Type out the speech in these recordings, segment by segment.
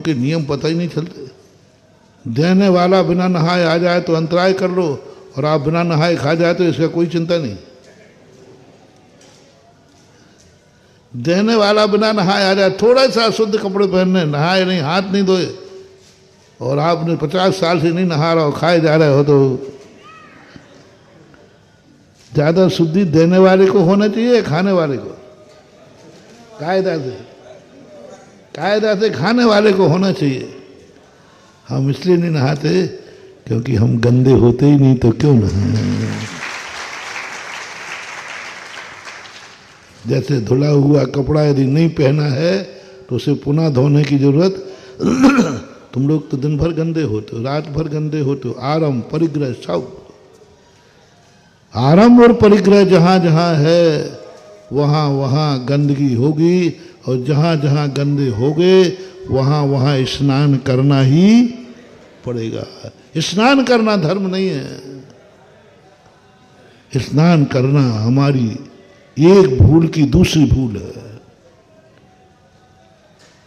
के नियम पता ही नहीं चलते। देने वाला बिना नहाए आ जाए तो अंतराय कर लो, और आप बिना नहाए खा जाए तो इसका कोई चिंता नहीं। देने वाला बिना नहाए आ जाए, थोड़ा सा शुद्ध कपड़े पहनने, नहाए नहीं, हाथ नहीं धोए, और आपने 50 साल से नहीं नहा रहा हो, खाए जा रहे हो, तो ज्यादा शुद्धि देने वाले को होना चाहिए, खाने वाले को? कायदा से खाने वाले को होना चाहिए। हम इसलिए नहीं नहाते क्योंकि हम गंदे होते ही नहीं, तो क्यों नहाएं? जैसे धुला हुआ कपड़ा यदि नहीं पहना है तो उसे पुनः धोने की जरूरत तुम लोग तो दिन भर गंदे होते हो, रात भर गंदे होते हो। आरंभ परिग्रह सब, आरंभ और परिग्रह जहां जहां है वहां वहां गंदगी होगी, और जहां जहां गंदे होगे वहां वहां स्नान करना ही पड़ेगा। स्नान करना धर्म नहीं है। स्नान करना हमारी एक भूल की दूसरी भूल है।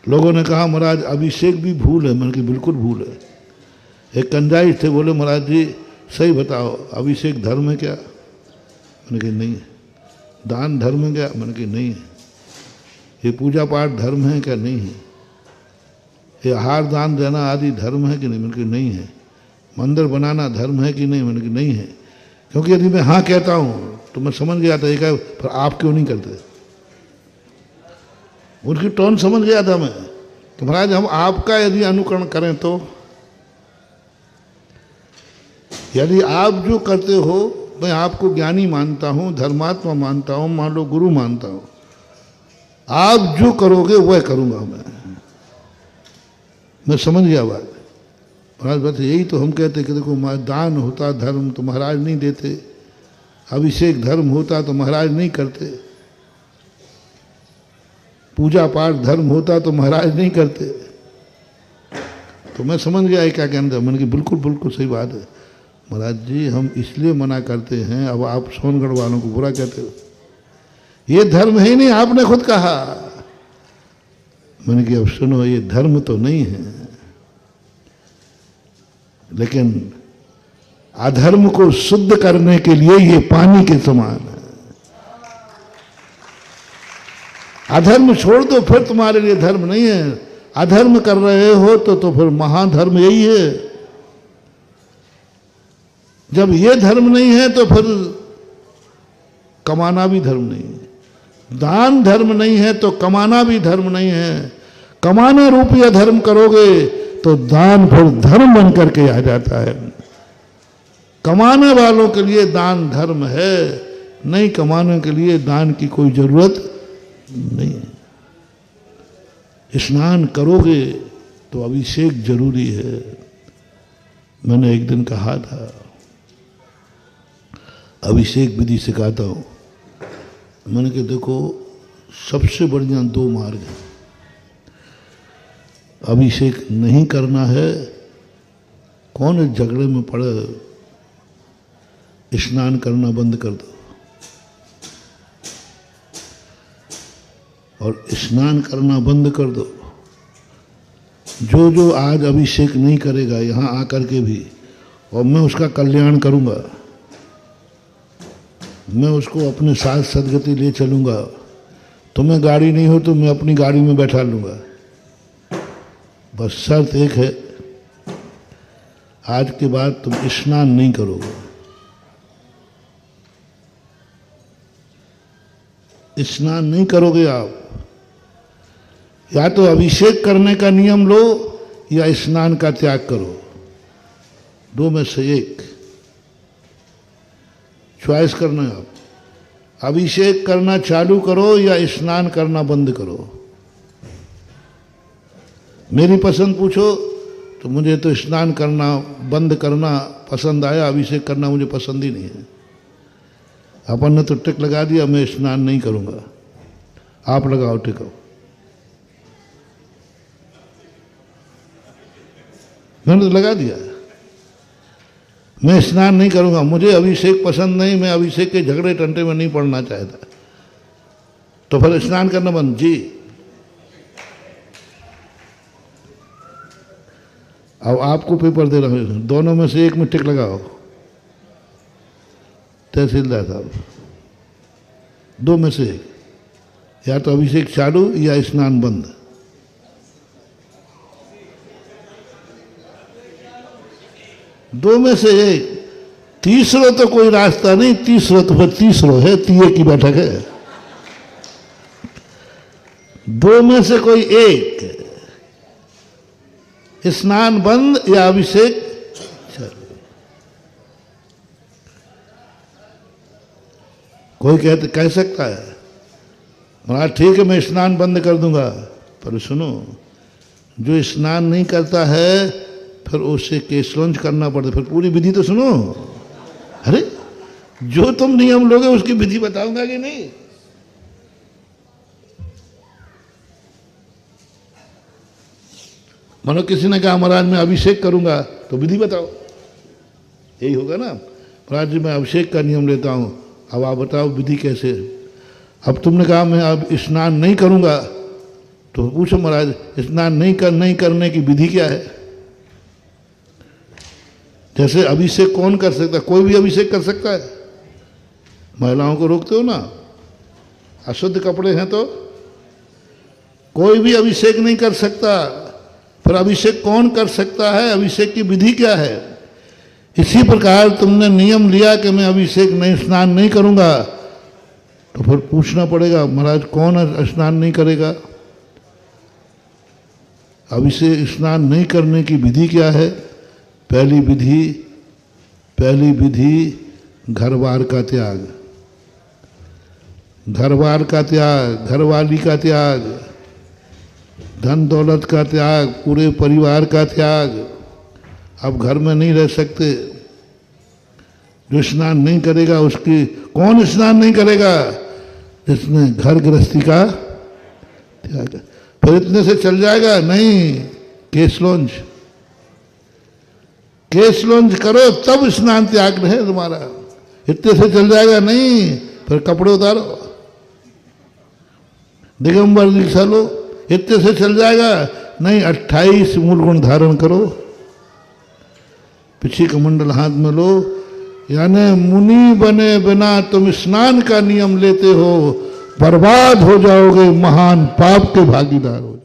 लोगों ने कहा महाराज अभिषेक भी भूल है। मैंने कहा बिल्कुल भूल है। एक कंजाई थे, बोले महाराज जी सही बताओ अभिषेक धर्म है क्या? मैंने कहा नहीं है। दान धर्म है क्या? मैंने कहा नहीं है। ये पूजा पाठ धर्म है क्या? नहीं है। ये आहार दान देना आदि धर्म है कि नहीं? मैंने कहा नहीं है। मंदिर बनाना धर्म है कि नहीं? मैंने कहा नहीं है। क्योंकि यदि मैं हाँ कहता हूँ तो मैं समझ गया था, एक पर आप क्यों नहीं करते? उनकी टोन समझ गया था मैं कि महाराज हम आपका यदि अनुकरण करें तो, यदि आप जो करते हो मैं आपको ज्ञानी मानता हूं, धर्मात्मा मानता हूं, मान लो गुरु मानता हूं, आप जो करोगे वह करूंगा मैं समझ गया बात। महाराज बस यही तो हम कहते कि देखो दान होता धर्म तो महाराज नहीं देते, अभिषेक धर्म होता तो महाराज नहीं करते, पूजा पाठ धर्म होता तो महाराज नहीं करते। तो मैं समझ गया क्या कहना था। मैंने कहा बिल्कुल बिल्कुल सही बात है महाराज जी, हम इसलिए मना करते हैं। अब आप सोनगढ़ वालों को बुरा कहते हो, ये धर्म है ही नहीं, आपने खुद कहा। मैंने कहा अब सुनो, ये धर्म तो नहीं है, लेकिन अधर्म को शुद्ध करने के लिए ये पानी के समान है। अधर्म छोड़ दो फिर तुम्हारे लिए धर्म नहीं है। अधर्म कर रहे हो तो फिर महाधर्म यही है। जब ये धर्म नहीं है तो फिर कमाना भी धर्म नहीं है, दान धर्म नहीं है तो कमाना भी धर्म नहीं है। कमाना रूपी अधर्म करोगे तो दान फिर धर्म बन करके आ जाता है। कमाने वालों के लिए दान धर्म है, नहीं कमाने के लिए दान की कोई जरूरत नहीं है। स्नान करोगे तो अभिषेक जरूरी है। मैंने एक दिन कहा था अभिषेक विधि सिखाता हूं। मैंने कहा देखो सबसे बढ़िया 2 मार्ग हैं। अभिषेक नहीं करना है, कौन इस झगड़े में पड़े, स्नान करना बंद कर दो। और स्नान करना बंद कर दो। जो आज अभिषेक नहीं करेगा यहां आकर के भी, और मैं उसका कल्याण करूंगा, मैं उसको अपने साथ सदगति ले चलूंगा। तुम्हें गाड़ी नहीं हो तो मैं अपनी गाड़ी में बैठा लूंगा। बस शर्त एक है, आज के बाद तुम स्नान नहीं करोगे। स्नान नहीं करोगे आप। या तो अभिषेक करने का नियम लो या स्नान का त्याग करो, 2 में से एक चॉइस करना है आप। अभिषेक करना चालू करो या स्नान करना बंद करो। मेरी पसंद पूछो तो मुझे तो स्नान करना बंद करना पसंद आया, अभिषेक करना मुझे पसंद ही नहीं है। अपन ने तो टिक लगा दिया, मैं स्नान नहीं करूंगा। आप लगाओ टिको। मैंने तो लगा दिया, मैं स्नान नहीं करूंगा, मुझे अभिषेक पसंद नहीं, मैं अभिषेक के झगड़े टंटे में नहीं पड़ना चाहता। तो फिर स्नान करना बंद जी। अब आपको पेपर दे रहा हूँ, दोनों में से एक में टिक लगाओ। तहसीलदार साहब, दो में से एक, या तो अभिषेक चालू या स्नान बंद। दो में से एक, तीसरा तो कोई रास्ता नहीं, तीसरा तो फिर तीसरा है, तीये की बैठक है। दो में से कोई एक, स्नान बंद या अभिषेक चालू। कोई कह सकता है महाराज ठीक है मैं स्नान बंद कर दूंगा, पर सुनो, जो स्नान नहीं करता है फिर उसे केसलॉन्च करना पड़ता है। फिर पूरी विधि तो सुनो। अरे जो तुम नियम लोगे उसकी विधि बताऊंगा कि नहीं। मानो किसी ने कहा महाराज मैं अभिषेक करूंगा, तो विधि बताओ, यही होगा ना। महाराज जी मैं अभिषेक का नियम लेता हूं, अब आप बताओ विधि कैसे। अब तुमने कहा मैं अब स्नान नहीं करूंगा, तो पूछो महाराज स्नान नहीं करने की विधि क्या है। जैसे अभिषेक कौन कर सकता है? कोई भी अभिषेक कर सकता है। महिलाओं को रोकते हो ना, अशुद्ध कपड़े हैं तो कोई भी अभिषेक नहीं कर सकता। फिर अभिषेक कौन कर सकता है? अभिषेक की विधि क्या है? इसी प्रकार तुमने नियम लिया कि मैं अभिषेक नहीं, स्नान नहीं करूंगा, तो फिर पूछना पड़ेगा महाराज कौन स्नान नहीं करेगा? अभिषेक स्नान नहीं करने की विधि क्या है? पहली विधि घर-बार का त्याग, घर-बार का त्याग, घरवाली का त्याग, धन दौलत का त्याग, पूरे परिवार का त्याग। अब घर में नहीं रह सकते। जो स्नान नहीं करेगा उसकी, कौन स्नान नहीं करेगा? जिसने घर गृहस्थी का त्याग। फिर इतने से चल जाएगा? नहीं, केस लॉन्च करो तब स्नान त्याग है तुम्हारा। इतने से चल जाएगा? नहीं, फिर कपड़े उतारो, दिगंबर दीक्षा लो। इतने से चल जाएगा? नहीं, 28 मूल गुण धारण करो, पिछी कमंडल हाथ में लो। यानी मुनि बने बिना तुम स्नान का नियम लेते हो, बर्बाद हो जाओगे, महान पाप के भागीदार हो।